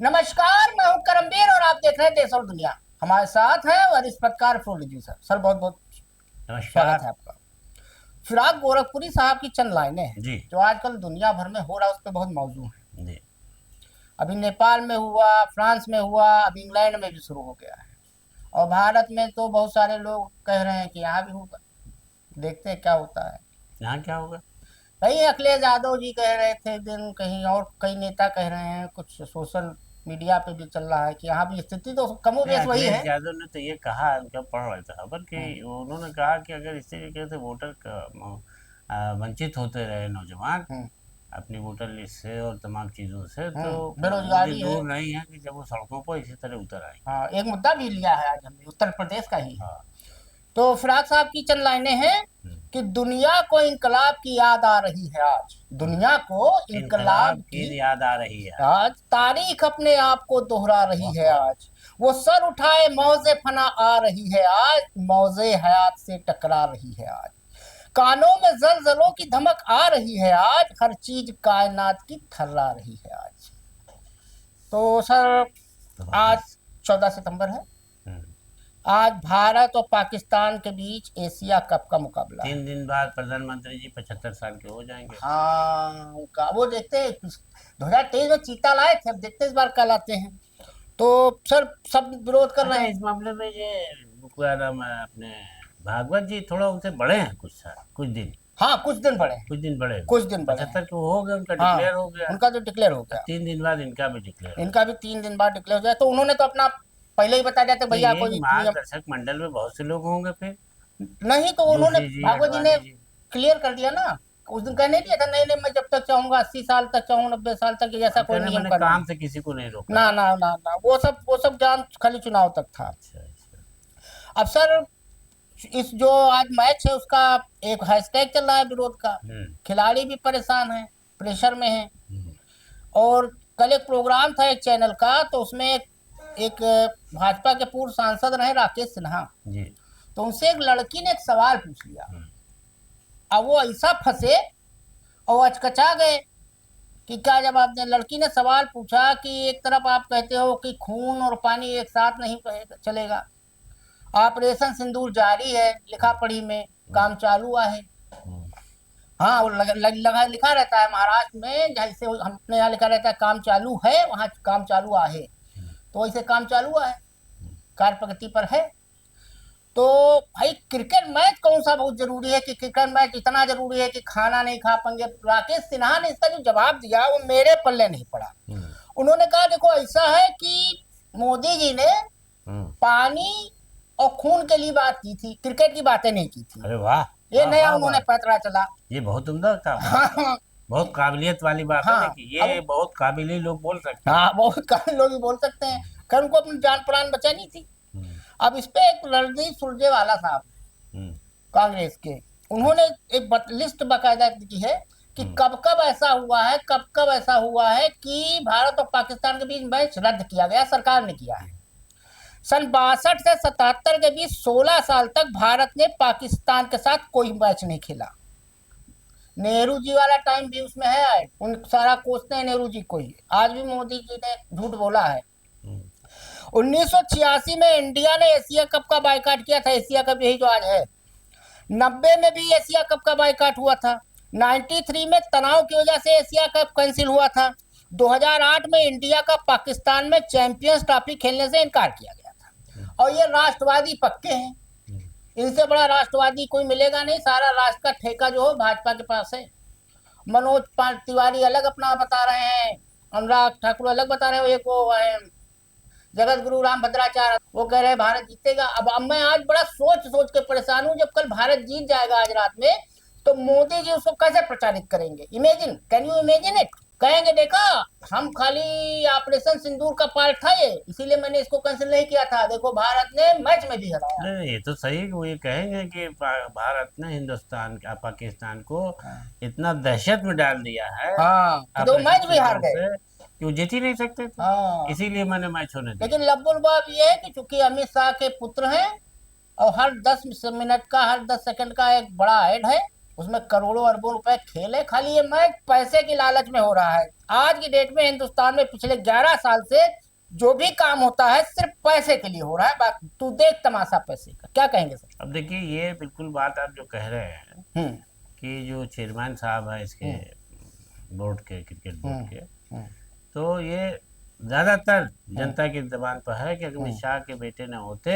नमस्कार, मैं हूं करमबीर और आप देख रहे हैं देश और दुनिया। हमारे साथ है वरिष्ठ पत्रकार फूल जी सर। सर बहुत बहुत स्वागत नमस्कार है आपका। फिराक गोरखपुरी साहब की चंद लाइनें हैं जी। जो आजकल दुनिया भर में हो रहा है, उस पर बहुत मौजूद है। जी। अभी नेपाल में हुआ, फ्रांस में हुआ, अभी इंग्लैंड में भी शुरू हो गया है और भारत में तो बहुत सारे लोग कह रहे हैं कि यहाँ भी होगा। देखते हैं क्या होता है। यहाँ क्या होगा? कहीं अखिलेश यादव जी कह रहे थे एक दिन, कहीं और कई नेता कह रहे हैं, कुछ सोशल मीडिया पे भी चल रहा है कि यहाँ भी स्थिति तो नहीं, कमोबेश वही अखिलेश है। यादव ने तो ये कहा, उनका पढ़ रहा था खबर कि हम्म, उन्होंने कहा कि अगर इस तरीके से वंचित होते रहे नौजवान हम्म, अपनी वोटर लिस्ट से और तमाम चीज़ों से, तो मोदी बेरोजगारी है। दूर नहीं है कि जब वो सड़कों पर इसी तरह उतर आएंगे। हाँ, एक मुद्दा भी लिया है आज हमने, उत्तर प्रदेश का ही है। हाँ। तो फिराक साहब की चंद लाइनें हैं हम्म। कि दुनिया को इंकलाब की याद आ रही है आज। हम्म। दुनिया को इनकलाब इंकलाब की की याद आ रही है। आज, तारीख अपने आप को दोहरा रही है वाह। आज। वो सर उठाए मौजे फना आ रही है आज, मौजे हयात से टकरा रही है आज। कानों में जलजलों की धमक आ रही है आज, हर चीज कायनात की थर्रा रही है आज। तो सर, आज जबरदस्त। 14 सितंबर है। हम्म। आज भारत और पाकिस्तान के बीच एशिया कप का मुकाबला है। 3 दिन बाद प्रधानमंत्री जी 75 साल के हो जाएंगे। हाँ, उनका वो देखते हैं, 2023 में चीता लाए थे, अब देखते हैं इस बार क्या लाते हैं। तो सर, सब विरोध कर अच्छा, रहे हैं। इस मामले में ये क्या नाम है अपने भागवत जी थोड़ा उनसे बड़े हैं, कुछ साल, कुछ दिन, हाँ, कुछ दिन बढ़े हैं। कुछ दिन बड़े हुए। कुछ दिन बढ़े हैं। 75 के वो हो गए, उनका हाँ, डिक्लेयर हो गया। उनका तो डिक्लेयर हो अब गया। 3 दिन बाद इनका भी डिक्लेयर हो इनका भी 3 दिन बाद डिक्लेयर हो जाए, तो उन्होंने तो अपना पहले ही बता दिया था, तो भैया ये कोई नियम मार्गदर्शक मंडल में बहुत से लोग होंगे फिर। नहीं। तो उन्होंने, जोशी जी, भागवत जी ने अडवाणी जी। क्लियर कर दिया ना। उस दिन कहने दिया था, नहीं नहीं, मैं जब तक चाहूंगा 80 साल तक चाहूँ, 90 साल तक, ऐसा कोई कहने नियम मैंने का नहीं। काम से किसी को नहीं रोका ना है। ना ना ना, वो सब जान खाली चुनाव तक था। अच्छा अच्छा। अब सर, इस जो आज मैच है उसका एक हैशटैग चल रहा है विरोध का। हम्म। खिलाड़ी भी परेशान है, प्रेशर में है। हम्म। और कल एक प्रोग्राम था एक चैनल का, तो उसमें एक भाजपा के पूर्व सांसद रहे राकेश सिन्हा। जी। तो उनसे एक लड़की ने एक सवाल पूछ लिया। हम्म। अब वो ऐसा फंसे और अचकचा गए कि क्या जवाब दें। लड़की ने सवाल पूछा कि एक तरफ आप कहते हो कि खून और पानी एक साथ नहीं चलेगा, ऑपरेशन सिंदूर जारी है, लिखा पढ़ी में काम चालू है। हम्म। हाँ, वो लिखा रहता है महाराष्ट्र में, जैसे हम अपने यहाँ लिखा रहता है काम चालू है, वहाँ काम चालू है। तो वैसे काम चालू है, कार्य प्रगति पर है। तो भाई, क्रिकेट मैच कौन सा बहुत जरूरी है कि क्रिकेट मैच इतना जरूरी है कि खाना नहीं खा पाएंगे। राकेश सिन्हा ने इसका जो जवाब दिया वो मेरे पल्ले नहीं पड़ा। हम्म। उन्होंने कहा, देखो ऐसा है कि मोदी जी ने हम्म। पानी और खून के लिए बात की थी, क्रिकेट की बातें नहीं की थी। अरे वाह। ये वाह नया वाह उन्होंने वाह। पता चला। ये बहुत उम्दा काम है। हाँ बहुत काबिलियत वाली बात है, हाँ। देखिए अब ये बहुत काबिली लोग बोल सकते हैं। हाँ, बहुत कम लोग ही बोल सकते हैं, कर उनको अपनी जान प्राण बचानी थी। हम्म। अब इस पे एक रणदीप सुरजेवाला साहब, हम्म। कांग्रेस के, उन्होंने एक लिस्ट बाकायदा की है कि हम्म। कब कब ऐसा हुआ है, कब कब ऐसा हुआ है कि भारत और पाकिस्तान के बीच मैच रद्द किया गया, सरकार ने किया है। सन 62 से 77 के बीच 16 साल तक भारत ने पाकिस्तान के साथ कोई मैच नहीं खेला। नेहरू जी वाला टाइम भी उसमें है, उन सारा कोसते हैं नेहरू जी को ही। आज भी मोदी जी ने झूठ बोला है। हम्म। 1986 में इंडिया ने एशिया कप का बायकाट किया था, एशिया कप यही जो आज है। 90 में भी एशिया कप का बायकाट हुआ था। 93 में तनाव की वजह से एशिया कप कैंसिल हुआ था। 2008 में इंडिया का पाकिस्तान में चैंपियंस ट्रॉफी खेलने से इनकार किया गया था। और ये राष्ट्रवादी पक्के हैं, इनसे बड़ा राष्ट्रवादी कोई मिलेगा नहीं। सारा राष्ट्र का ठेका जो है भाजपा के पास है। मनोज तिवारी अलग अपना बता रहे हैं, अनुराग ठाकुर अलग बता रहे हैं, एक वो है जगत गुरु राम भद्राचार्य, वो कह रहे हैं भारत जीतेगा। अब मैं आज बड़ा सोच सोच के परेशान हूँ, जब कल भारत जीत जाएगा आज रात में, तो मोदी जी उसको कैसे प्रचारित करेंगे? Imagine, can you imagine it? कहेंगे देखा, हम खाली ऑपरेशन सिंदूर का पार्ट था ये, इसीलिए मैंने इसको कैंसिल नहीं किया था, देखो भारत ने मैच में भी हराया। नहीं, ये तो सही कि वो ये कहेंगे कि भारत ने हिंदुस्तान का पाकिस्तान को इतना दहशत में डाल दिया है हाँ, तो ऑपरेशन मैच भी हार सिंदूर गए। से कि वो जीत ही नहीं सकते थे। हाँ, इसीलिए मैंने मैच होने दिया। लेकिन लब्बुल बाब ये है कि चूंकि अमित शाह के पुत्र हैं और हर 10 मिनट का, हर 10 सेकंड का एक बड़ा ऐड है, उसमें करोड़ों अरबों रुपए खेले, खाली ये मैं पैसे की लालच में हो रहा है। आज की डेट में हिंदुस्तान में पिछले 11 साल से जो भी काम होता है सिर्फ पैसे के लिए हो रहा है। बाकी तू देख तमाशा पैसे का। क्या कहेंगे सर? अब देखिए, ये बिल्कुल बात आप जो कह रहे हैं हम्म कि जो चेयरमैन साहब हैं इसके बोर्ड के, क्रिकेट बोर्ड के, हम्म तो ये ज्यादातर जनता की जबान पर है कि अमित शाह के बेटे न होते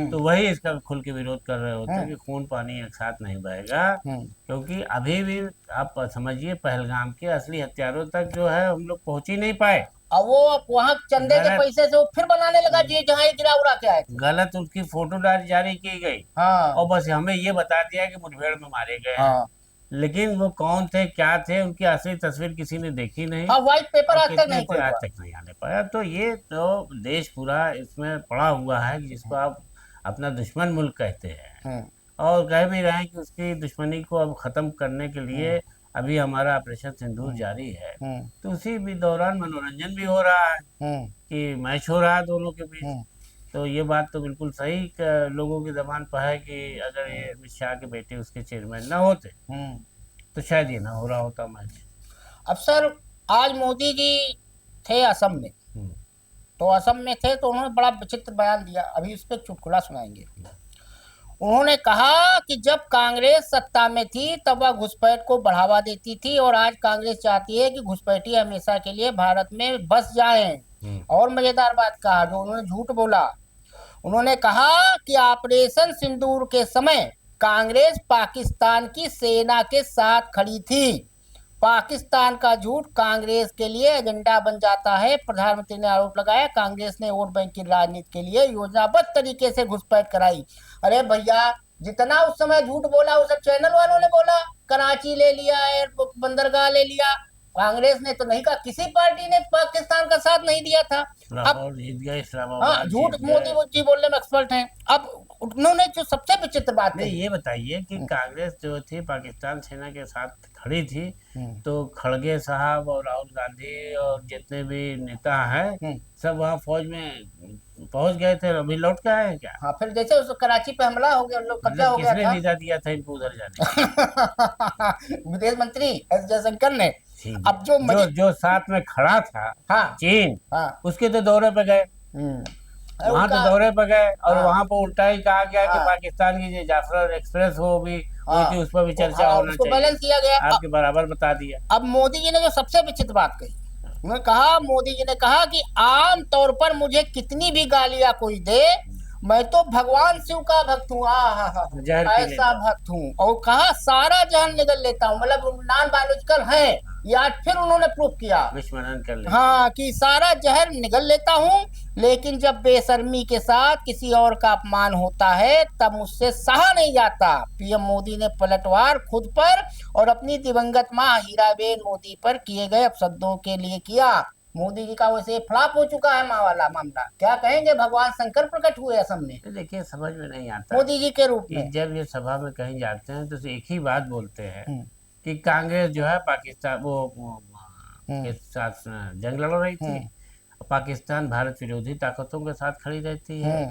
तो वही इसका खुल के विरोध कर रहे होते कि खून पानी एक साथ नहीं बहेगा। क्योंकि अभी भी आप समझिए, पहलगाम के असली हथियारों तक जो है हम लोग पहुंच ही नहीं पाए। अब वो वहां चंदे के गलत पैसे से वो फिर बनाने लगा जी, जहाँ ये गिरा उड़ा के आए थे। गलत उसकी फोटो जारी की गई हाँ और बस हमें ये बता दिया कि मुठभेड़ में मारे गए हैं। हाँ लेकिन वो कौन थे, क्या थे, उनकी असली तस्वीर किसी ने देखी नहीं हाँ, व्हाइट पेपर और आज तक कितने नहीं थे कोई आज हुआ। तक नहीं आने पाया। तो ये तो देश पूरा इसमें पड़ा हुआ है जिसको आप अपना दुश्मन मुल्क कहते हैं और कह भी रहे हैं कि उसकी दुश्मनी को अब खत्म करने के लिए अभी हमारा ऑपरेशन सिंदूर जारी है। तो उसी भी दौरान मनोरंजन भी हो रहा है कि मैच हो रहा है दोनों के बीच। तो ये बात तो बिल्कुल सही लोगों की जबान पर है कि अगर ये अमित शाह के बेटे उसके चेयरमैन ना होते तो शायद ये ना हो रहा होता मैच। अब सर, आज मोदी जी थे असम में, तो असम में थे तो उन्होंने बड़ा विचित्र बयान दिया। अभी उस पर चुटकुला सुनाएंगे। उन्होंने कहा कि जब कांग्रेस सत्ता में थी तब वह घुसपैठ को बढ़ावा देती थी और आज कांग्रेस चाहती है कि घुसपैठी हमेशा के लिए भारत में बस जाएं। और मजेदार बात कहा जो उन्होंने झूठ बोला। उन्होंने कहा कि ऑपरेशन सिंदूर के समय कांग्रेस पाकिस्तान की सेना के साथ खड़ी थी। पाकिस्तान का झूठ कांग्रेस के लिए एजेंडा बन जाता है। प्रधानमंत्री ने आरोप लगाया कांग्रेस ने वोट बैंक की राजनीति के लिए योजनाबद्ध तरीके से घुसपैठ कराई। अरे भैया, जितना उस समय झूठ बोला वो सब चैनल वालों ने बोला। कराची ले लिया, एयरपोर्ट बंदरगाह ले लिया। कांग्रेस ने तो नहीं कहा, किसी पार्टी ने पाकिस्तान का साथ नहीं दिया था। अब जीत गए, हाँ, इस्लामाबाद झूठ जीत मोदी गए। जी बोलने में एक्सपर्ट हैं। अब उन्होंने जो सबसे विचित्र बात नहीं, कही, ये बताइए कि कांग्रेस जो थी पाकिस्तान सेना के साथ खड़ी थी तो खड़गे साहब और राहुल गांधी और जितने भी नेता हैं सब वहाँ फौज में पहुंच गए थे, अभी लौट के आए हैं क्या? हाँ, फिर जैसे उस कराची पे हमला हो गया, लोग कब्जा मतलब हो गया किसने था। वीजा दिया था इनको उधर जाने का? विदेश मंत्री एस जयशंकर ने। ठीक अब जो है। जो साथ में खड़ा था हाँ चीन, हाँ उसके तो दौरे पे गए, अरे वहां तो उनका दौरे पे गए और हाँ वहां पर उल्टा ही कहा गया कि हाँ पाकिस्तान की जो जाफर एक्सप्रेस हो भी हाँ उनकी, उस पर भी चर्चा हाँ, होना उसको चाहिए। बैलेंस किया गया। आपके बराबर बता दिया। अब मोदी जी ने जो सबसे विचित्र बात कही, उन्होंने कहा, मोदी जी ने कहा कि आम तौर पर मुझे कितनी भी गालियां कोई दे, मैं तो भगवान शिव का भक्त हूँ। जहर पी ऐसा लेता। भक्त हूँ। और कहा सारा जहर निगल लेता हूँ, मतलब नॉन बायोलॉजिकल है। या फिर उन्होंने प्रूफ किया विस्मरण कर ले। हाँ कि सारा जहर निगल लेता हूँ, लेकिन जब बेशर्मी के साथ किसी और का अपमान होता है तब मुझसे सहा नहीं जाता। पीएम मोदी ने पलटवार खुद पर और अपनी दिवंगत मां हीराबेन मोदी पर किए गए अपशब्दों के लिए किया। मोदी जी का वैसे फ्लॉप हो चुका है माँ वाला मामला। क्या कहेंगे? भगवान शंकर प्रकट हुए असम में तो देखिए, समझ में नहीं आता मोदी जी के रूप कि में। जब ये सभा में कहीं जाते हैं तो एक ही बात बोलते हैं कि कांग्रेस जो है पाकिस्तान वो के साथ जंग लड़ रही थी, पाकिस्तान भारत विरोधी ताकतों के साथ खड़ी रहती है,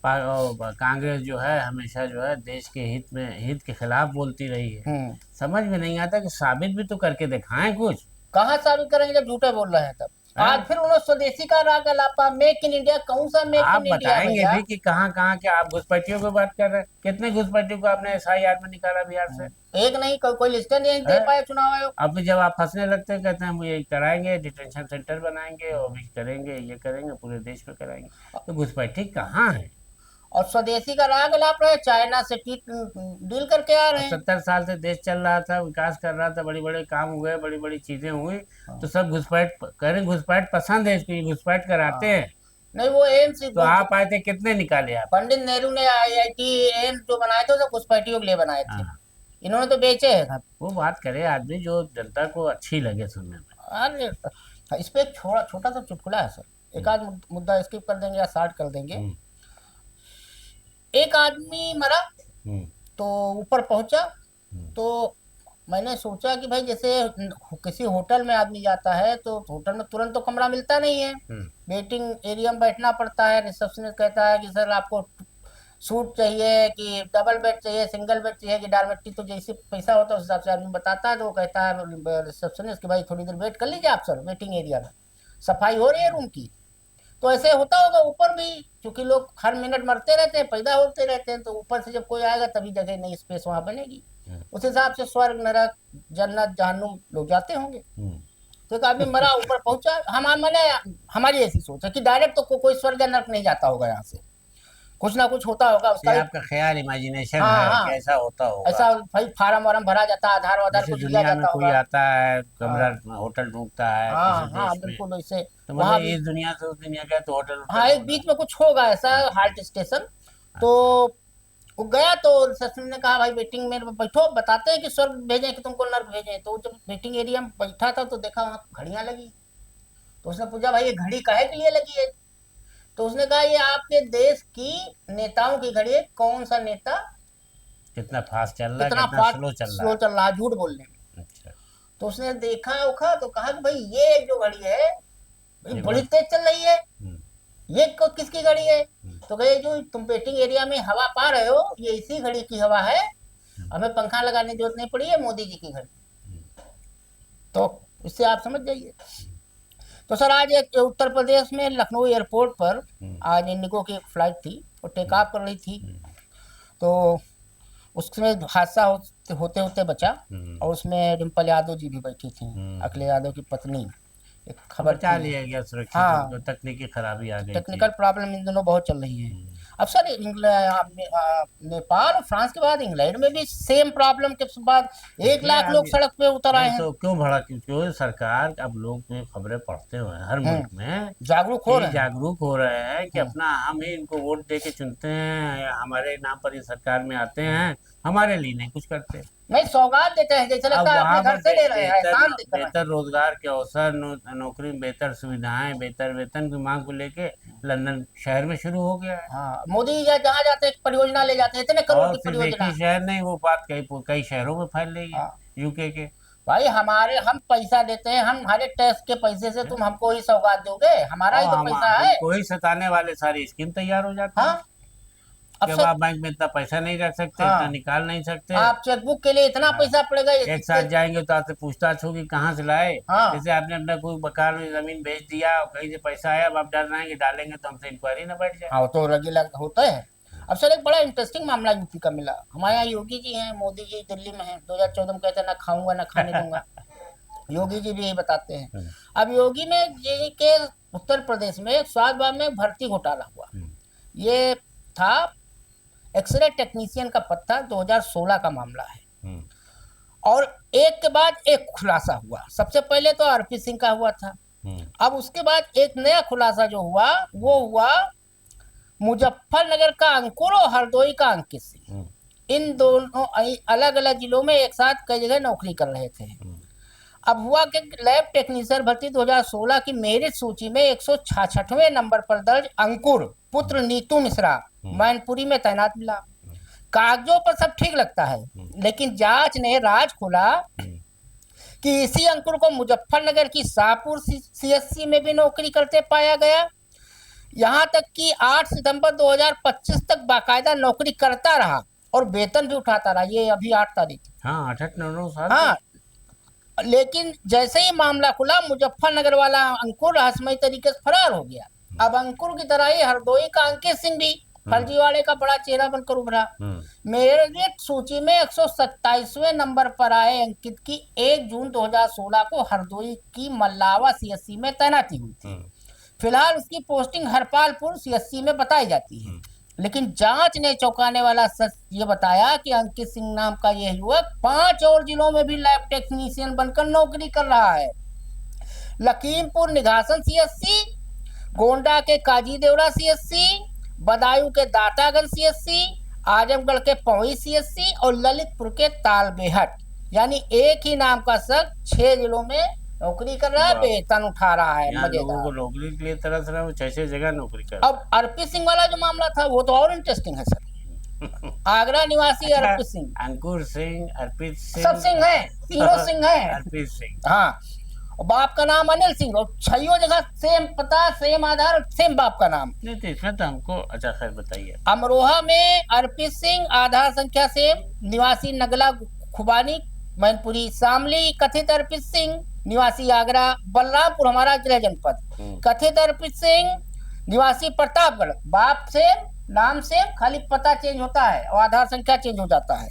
और कांग्रेस जो है हमेशा जो है देश के हित के खिलाफ बोलती रही है। समझ में नहीं आता कि साबित भी तो करके दिखाएं कुछ। कहाँ साबित करेंगे जब झूठे बोल रहे हैं तब? आज फिर उन्होंने स्वदेशी का राग अलापा, मेक इन इंडिया। कौन सा मेक आप इन इंडिया बताएंगे भैया? भी कि कहाँ कहाँ के आप घुसपैठियों की बात कर रहे हैं? कितने घुसपैठियों को आपने एसआईआर में निकाला बिहार से? एक नहीं, कोई लिस्ट नहीं दे पाया चुनाव आयोग। अब जब आप फंसने लगते हैं कहते हैं हम ये कराएंगे, डिटेंशन सेंटर बनाएंगे और भी करेंगे, ये करेंगे, पूरे देश में कराएंगे। तो घुसपैठी कहाँ है? और स्वदेशी का राग अलाप रहे, चाइना से डील करके आ रहे हैं। 70 साल से देश चल रहा था, विकास कर रहा था, बड़ी बड़े काम हुए, बड़ी बड़ी चीजें हुई, तो सब घुसपैठ करें। घुसपैठ पसंद है, इसको घुसपैठ कराते हैं। नहीं, वो एम्स तो आप आए थे, कितने निकाले आप? पंडित नेहरू ने IIT एम्स जो बनाए थे वो घुसपैठियों के लिए बनाए थे। इन्होंने तो बेचे हैं सब। वो बात करे आदमी जो जनता को अच्छी लगे सुनने में। अरे इस पे एक छोटा सा चुटकुला है सर। एक आध मुद्दा स्किप कर देंगे या स्टार्ट कर देंगे। एक आदमी मरा तो ऊपर पहुंचा, तो मैंने सोचा कि भाई जैसे किसी होटल में आदमी जाता है तो होटल में तुरंत तो कमरा मिलता नहीं है, वेटिंग एरिया में बैठना पड़ता है। रिसेप्शनिस्ट कहता है कि सर आपको सूट चाहिए कि डबल बेड चाहिए, सिंगल बेड चाहिए कि डॉर्मेट्री, तो जैसे पैसा होता है उस हिसाब से आदमी बताता है। तो वो कहता है रिसेप्शनिस्ट कि भाई थोड़ी देर वेट कर लीजिए आप सर, वेटिंग एरिया में सफाई हो रही है रूम की। तो ऐसे होता होगा ऊपर भी, क्योंकि लोग हर मिनट मरते रहते हैं, पैदा होते रहते हैं, तो ऊपर से जब कोई आएगा तभी जगह नई स्पेस वहां बनेगी। उस हिसाब से स्वर्ग, नरक, जन्नत, जहन्नुम लोग जाते होंगे। तो एक आदमी मरा ऊपर पहुंचा, मैंने हमारी ऐसी सोच है कि डायरेक्ट तो कोई स्वर्ग या नरक नहीं जाता होगा यहाँ से, कुछ ना कुछ होता होगा उसका। ये आपका ख्याल, इमेजिनेशन हाँ है हाँ, कैसा होता होगा। ऐसा भाई फार्म वार्म भरा जाता है, आधार वाधार जैसे कुछ दिया दुनिया में जाता कोई होगा। आता है, कमरा हाँ होटल ढूंढता है हाँ किसी हाँ देश में, बिल्कुल वैसे तो वहां मतलब भी। इस दुनिया से उस दुनिया गए तो होटल हाँ होटल एक ढूंढा। बीच में कुछ होगा ऐसा अच्छा हार्ट स्टेशन। तो अच्छा। वो गया तो रिसेप्शन ने कहा भाई वेटिंग में बैठो, बताते हैं कि स्वर्ग भेजें कि तुमको नर्क भेजें। तो जब वेटिंग एरिया में बैठा था तो देखा वहाँ घड़ियां लगी। तो उसने पूछा भाई ये घड़ी काहे के लिए लगी है? तो उसने कहा ये आपके देश की नेताओं की घड़ी है, कौन सा नेता कितना फास्ट चल रहा है, कितना कितना फास्ट स्लो चल रहा स्लो चल रहा है झूठ बोलने में। है। अच्छा। तो उसने देखा उखा तो कहा कि भाई ये जो घड़ी है भाई ये बड़ी बात। तेज चल रही है, हम्म, ये किसकी घड़ी है? हम्म, तो कहे जो तुम वेटिंग एरिया में हवा पा रहे हो ये इसी घड़ी की हवा है, हम्म, हमें पंखा लगाने की जरूरत नहीं पड़ी है, मोदी जी की घड़ी। हम्म, तो इससे आप समझ जाइए। तो सर आज एक उत्तर प्रदेश में लखनऊ एयरपोर्ट पर हम्म, आज इंडिगो की एक फ्लाइट थी, वो टेक ऑफ कर रही थी। हम्म, तो उसमें हादसा होते होते बचा, हम्म, और उसमें डिम्पल यादव जी भी बैठी थी, हम्म। अखिलेश यादव की पत्नी। एक खबर बचा थी। लिया गया सुरक्षित, हाँ उनको तकनीकी खराबी आ गई थी। टेक्निकल प्रॉब्लम इन दिनों बहुत चल रही है। हम्म। अब सर नेपाल और फ्रांस के बाद इंग्लैंड में भी सेम प्रॉब्लम के बाद 1 लाख देखिए लोग अब सड़क पे उतर आए नहीं हैं। तो क्यों भड़ा, क्योंकि सरकार, अब लोग तो ये खबरें पढ़ते हुए हैं हर मुल्क में जागरूक हो कि रहे हैं। जागरूक हो रहे हैं कि हम्म, अपना, हम ही इनको वोट दे के चुनते हैं या हमारे नाम पर ये सरकार में आते हैं, हमारे लिए नहीं कुछ करते। नहीं सौगात देते हैं, जैसे अब लगता है अपने वहां घर पर से दे रहे हैं, बेहतर एहसान कर रहे हैं। बेहतर रोजगार के अवसर, नौकरी में बेहतर सुविधाएं, बेहतर वेतन की मांग को लेके लंदन शहर में शुरू हो गया है। हाँ मोदी जी जहाँ जाते हैं परियोजना ले जाते हैं, इतने करोड़ और की सिर्फ एक ही परियोजना। शहर नहीं, वो बात कई कई शहरों में फैल रही है, हाँ यूके के। भाई हम पैसा देते हैं, हमारे टैक्स के पैसे से तुम हमको ही सौगात दोगे, हमारा ही और तो हम पैसा है। हमको ही सताने वाले सारी स्कीम तैयार हो जाती हाँ है अब कि अब सर। आप बैंक में इतना पैसा नहीं रख सकते, इतना हाँ निकाल नहीं सकते। आप चेकबुक के लिए इतना हाँ, पैसा पड़ेगा ये एक साथ जाएंगे तो आपसे पूछताछ होगी कहाँ से लाए। हाँ जैसे आपने अपना कोई मकान में जमीन बेच दिया और कहीं से पैसा आया, अब आप डर रहे हैं कि डालेंगे तो हमसे इंक्वायरी ना बैठ जाए। हाँ तो रेगुलर होता है। अब सर एक बड़ा इंटरेस्टिंग मामला यूपी का मिला। हमारे यहाँ योगी जी हैं, मोदी जी दिल्ली में हैं, 2014 में कहते हैं ना खाऊंगा ना खाने दूंगा। योगी जी भी यही बताते हैं। हम्म, अब योगी ने जी के उत्तर प्रदेश में एक स्वास्थ्य विभाग में भर्ती घोटाला हुआ। हम्म, ये था एक्सरे टेक्नीशियन का पद था, 2016 का मामला है। हम्म, और एक के बाद एक खुलासा हुआ। सबसे पहले तो आरपी सिंह का हुआ था, हम्म, अब उसके बाद एक नया खुलासा जो हुआ वो हुआ मुजफ्फरनगर का अंकुर और हरदोई का अंकित सिंह। हम्म, इन दोनों अलग अलग जिलों में एक साथ कई जगह नौकरी कर रहे थे। हम्म, अब हुआ कि लैब टेक्नीशियन भर्ती 2016 की मेरिट सूची में 166वें नंबर पर दर्ज अंकुर पुत्र नीतू मिश्रा मैनपुरी में तैनात मिला। कागजों पर सब ठीक लगता है, लेकिन जांच ने राज खोला कि इसी अंकुर को मुजफ्फरनगर की शाहपुर सीएससी में भी नौकरी करते पाया गया। यहाँ तक कि 8 सितंबर 2025 तक बाकायदा नौकरी करता रहा और वेतन भी उठाता रहा। ये अभी 8 तारीख। हाँ 8-9 साल। हाँ लेकिन जैसे ही मामला खुला मुजफ्फरनगर वाला अंकुर रहस्यमयी तरीके से फरार हो गया। अब अंकुर की तरह ही हरदोई का अंकित सिंह भी फर्जीवाड़े का बड़ा चेहरा बनकर उभरा। मेरिट सूची में 127वें नंबर पर आए अंकित की 1 जून 2016 को हरदोई की मल्लावा सीएससी में तैनाती हुई थी। फिलहाल उसकी पोस्टिंग हरपालपुर सीएससी में बताई जाती है, लेकिन जांच ने चौंकाने वाला सच ये बताया कि अंकित सिंह नाम का यह युवक 5 और जिलों में भी लैब टेक्नीशियन बनकर नौकरी कर रहा है। लखीमपुर निघासन सीएससी, गोंडा के काजी देवरा सीएससी, बदायूं के दातागंज सीएससी, आजमगढ़ के पौई सीएससी और ललितपुर के तालबेहट, यानी एक ही नाम का शख्स 6 जिलों में नौकरी कर रहा है, वेतन उठा रहा है। यहाँ लोगों मजेदार। को नौकरी के लिए तरस रहा है, वो 6 जगह नौकरी कर। अब अर्पित सिंह वाला जो मामला था वो तो और इंटरेस्टिंग है सर। आगरा निवासी अर्पित सिंह, अंकुर सिंह, अर्पित सिंह, सब सिंह है, तीनों सिंह है। अर्पित सिंह। हाँ और बाप का नाम अनिल सिंह, और छइयों जगह सेम पता, सेम आधार, सेम बाप का नाम। नहीं तो इसमें तो हमको अच्छा खैर बताइए। अमरोहा में अर्पित सिंह, आधार संख्या सेम, निवासी नगला खुबानी मैनपुरी। शामली कथित अर्पित सिंह, निवासी आगरा। बलरामपुर हमारा जिला जनपद, कथित अर्पित सिंह, निवासी प्रतापगढ़। बाप सेम, नाम सेम, खाली पता चेंज होता है और आधार संख्या चेंज हो जाता है।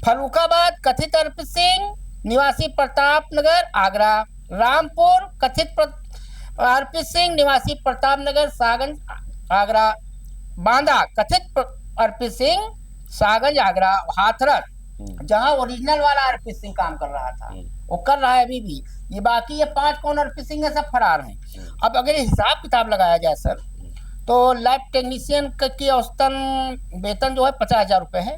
फर्रुखाबाद कथित अर्पित सिंह, निवासी प्रताप नगर आगरा। रामपुर कथित अर्पित सिंह, निवासी प्रताप नगर सागंज आगरा। बांदा कथित अर्पित सिंह, सागंज आगरा। हाथरस जहां ओरिजिनल वाला अर्पित सिंह काम कर रहा था, वो कर रहा है अभी भी। ये बाकी ये 5 कौन अर्पित सिंह है, सब फरार हैं। अब अगर हिसाब किताब लगाया जाए सर, तो लैब टेक्नीशियन की औसतन वेतन जो है 50,000 रुपये है,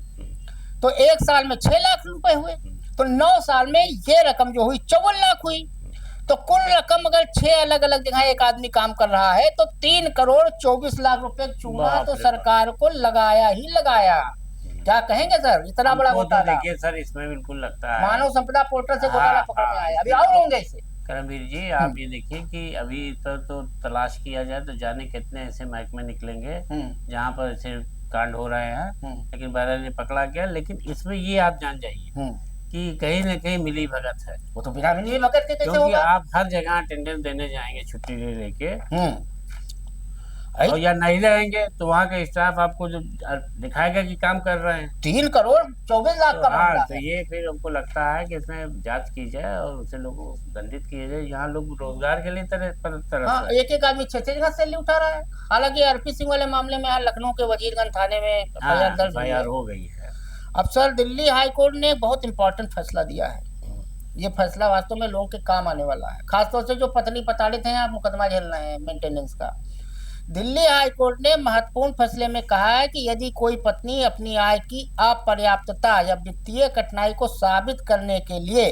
तो 1 साल में 6 लाख रुपए हुए, तो 9 साल में ये रकम जो हुई 54 लाख हुई। तो कुल रकम अगर 6 अलग अलग जगह एक आदमी काम कर रहा है तो 3 करोड़ 24 लाख रुपए चूना तो सरकार को लगाया ही लगाया। क्या कहेंगे सर, इतना बड़ा घोटाला? देखिए सर, इसमें बिल्कुल लगता है मानव संपदा पोर्टल से घोटाला पकड़ में आया, अभी और होंगे इसे। करमवीर जी, आप ये देखिए कि अभी तो तलाश किया जाए तो जाने कितने ऐसे महकमे निकलेंगे जहाँ पर ऐसे कांड हो रहे हैं, लेकिन बहरहाल ये पकड़ा गया। लेकिन इसमें ये आप जान जाइए कि कहीं न कहीं मिली भगत है। वो तो बिना मिली भगत के कैसे क्योंकि होगा? आप हर जगह अटेंडेंस देने जाएंगे छुट्टी ले लेके, और या नहीं रहेंगे तो वहाँ का स्टाफ आपको जो दिखाएगा कि काम कर रहे हैं। 3 करोड़ 24 लाख का मामला तो ये फिर हमको लगता है कि इसमें जांच की जाए और उसे लोगों को दंडित किए जाए। यहाँ लोग रोजगार के लिए तरह एक आदमी 6 जगह सैलरी उठा रहा है। हालांकि अर्पित सिंह वाले मामले में यहाँ लखनऊ के वजीरगंज थाने में एफआईआर हो गई है। अब सर, दिल्ली हाई कोर्ट ने बहुत इंपॉर्टेंट फैसला दिया है। ये फैसला वास्तव में लोगों के काम आने वाला है, खासतौर से जो पत्नी प्रताड़ित हैं, आप मुकदमा झेल रहे हैं मेंटेनेंस का। दिल्ली हाई कोर्ट ने महत्वपूर्ण फैसले में कहा है कि यदि कोई पत्नी अपनी आय की अपर्याप्तता या वित्तीय कठिनाई को साबित करने के लिए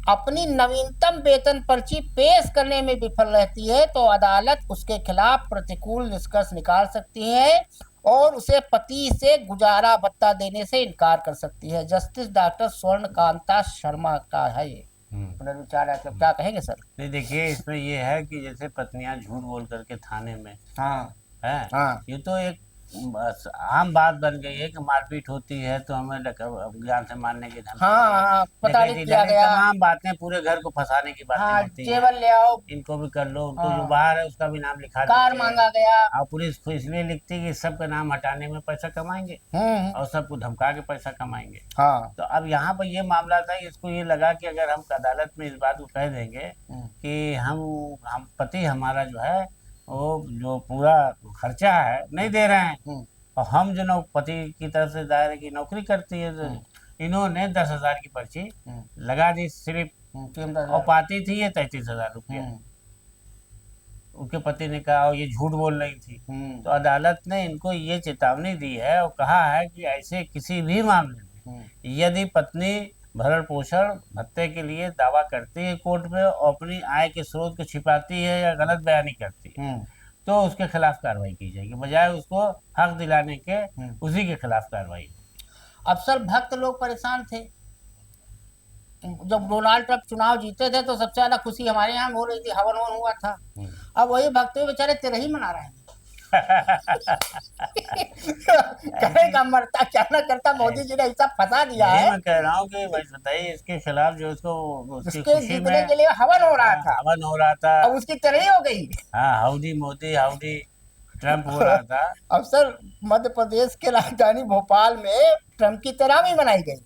अपनी नवीनतम वेतन पर्ची पेश करने में विफल रहती है तो अदालत उसके खिलाफ प्रतिकूल निष्कर्ष निकाल सकती है और उसे पति से गुजारा भत्ता देने से इनकार कर सकती है। जस्टिस डॉक्टर स्वर्णकांता शर्मा का है ये पुनर्विचार। क्या कहेंगे सर? नहीं देखिए, इसमें ये है कि जैसे पत्नियां झूठ बोल करके थाने में ये तो एक आम बात बन गई है कि मारपीट होती है तो हमें ज्ञान से मारने की धमकी तमाम बातें पूरे घर को फंसाने की बातें होती है। ले आओ, इनको भी कर लो, उनको जो बाहर है उसका भी नाम लिखा कार मांगा गया, और पुलिस को इसलिए लिखती है कि सबका नाम हटाने में पैसा कमाएंगे और सबको धमका के पैसा कमाएंगे। तो अब यहाँ पर ये मामला था, इसको ये लगा कि अगर हम अदालत में इस बात को कह देंगे कि हम पति हमारा जो है वो जो पूरा खर्चा है नहीं दे रहे हैं, और हम जो पति की तरफ से दायरे की नौकरी करती है, तो इन्होंने 10,000 की पर्ची लगा दी सिर्फ, और पाती थी ये 33,000 रुपया। उनके पति ने कहा और ये झूठ बोल रही थी। तो अदालत ने इनको ये चेतावनी दी है और कहा है कि ऐसे किसी भी मामले में यदि पत्नी भरण पोषण भत्ते के लिए दावा करती है कोर्ट में और अपनी आय के स्रोत को छिपाती है या गलत बयानी करती है तो उसके खिलाफ कार्रवाई की जाएगी, बजाय उसको हक दिलाने के उसी के खिलाफ कार्रवाई। अब सर, भक्त लोग परेशान थे। जब डोनाल्ड ट्रंप चुनाव जीते थे तो सबसे ज्यादा खुशी हमारे यहाँ हो रही थी, हवन वन हुआ था। अब वही भक्त बेचारे तेरे ही मना रहे हैं। करेगा मरता क्या ना करता, मोदी जी ने ऐसा फंसा दिया है। मैं कह रहा हूँ कि बताइए इसके खिलाफ जो उसके जीतने के लिए हवन हो रहा था, अब उसकी तरह ही हो गई। हाउडी मोदी, हाउडी ट्रंप हो रहा था। अब सर, मध्य प्रदेश के राजधानी भोपाल में ट्रंप की तरह भी मनाई गई।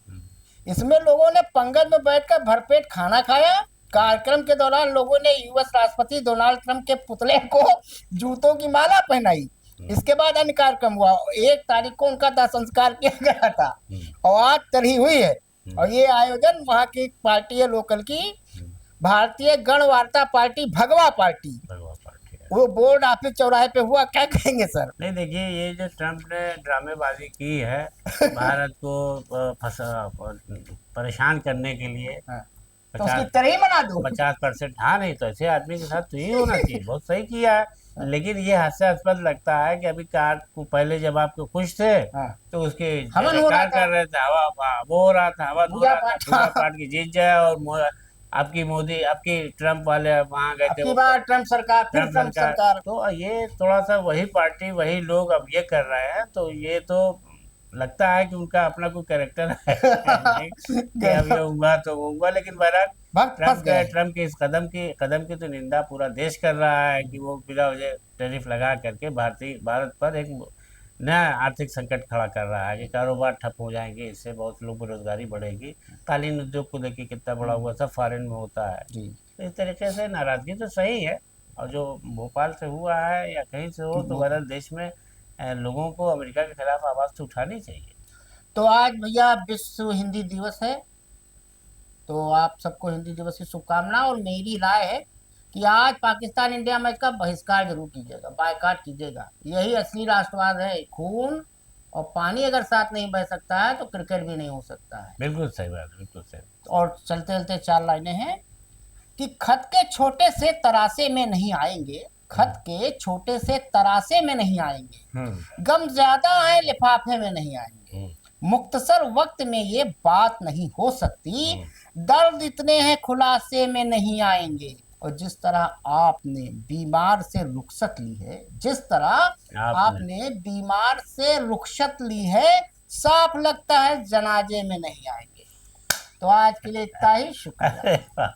इसमें लोगों ने पंगत में बैठकर भरपेट खाना खाया। कार्यक्रम के दौरान लोगों ने यूएस राष्ट्रपति डोनाल्ड ट्रंप के पुतले को जूतों की माला पहनाई। इसके बाद अन्य कार्यक्रम हुआ। 1 तारीख को उनका दाह संस्कार किया गया था और आज तरही हुई है। और ये आयोजन वहाँ की पार्टी है लोकल की, भारतीय गण वार्ता पार्टी, भगवा पार्टी, वो बोर्ड ऑफिस चौराहे पे हुआ। क्या कहेंगे सर? नहीं देखिए, ये जो ट्रंप ने ड्रामेबाजी की है भारत को परेशान करने के लिए, तो उसकी तरह ही मना दो 50%। हाँ, नहीं तो ऐसे आदमी के साथ तो ही होना चाहिए। बहुत सही किया है, लेकिन ये हास्यास्पद लगता है कि अभी कार को पहले जब आपको खुश थे तो उसके कार कर रहे थे, हवा वो हो रहा था, हवा धो रहा था, पूजा पाठ की जीत जाए और आपकी मोदी, आपकी ट्रम्प वाले वहां गए थे, अब की बार ट्रम्प सरकार, फिर ट्रम्प ट्रम्प सरकार। सरकार। तो ये थोड़ा सा वही पार्टी वही लोग अब ये कर रहे हैं, तो ये तो लगता है कि उनका अपना कोई कैरेक्टर है नहीं कि अब ये गया, हुआ तो वो हुआ। लेकिन बहरहाल वक्त फंस गए। ट्रम्प के इस कदम की तो निंदा पूरा देश कर रहा है कि वो बिना वजह टैरिफ लगा करके भारत पर एक नया आर्थिक संकट खड़ा कर रहा है कि कारोबार ठप हो जाएंगे, इससे बहुत लोग बेरोजगारी बढ़ेगी। कालीन उद्योग को देखिए कितना बड़ा हुआ, सब फॉरेन में होता है। जी। तो इस तरीके से नाराजगी तो सही है, और जो भोपाल से हुआ है या कहीं से हो, तो बहरहाल देश में लोगों को अमेरिका के खिलाफ आवाज़ तो उठानी चाहिए। तो आज भैया विश्व हिंदी दिवस है, तो आप सबको हिंदी दिवस की शुभकामनाएं। और मेरी राय है कि आज पाकिस्तान इंडिया मैच का बहिष्कार जरूर कीजिएगा, बायकॉट कीजिएगा। यही असली राष्ट्रवाद है। खून और पानी अगर साथ नहीं बह सकता है तो क्रिकेट भी नहीं हो सकता है। बिल्कुल सही बात, बिल्कुल सही। और चलते चलते चार लाइनें हैं कि खत के छोटे से तरासे में नहीं आएंगे, खत के छोटे से तरासे में नहीं आएंगे, गम ज्यादा है लिफाफे में नहीं आएंगे, मुख्तसर वक्त में ये बात नहीं हो सकती, दर्द इतने हैं खुलासे में नहीं आएंगे। और जिस तरह आपने बीमार से रुखसत ली है, जिस तरह आपने बीमार से रुखसत ली है, साफ लगता है जनाजे में नहीं आएंगे। तो आज के लिए इतना ही, शुक्रिया।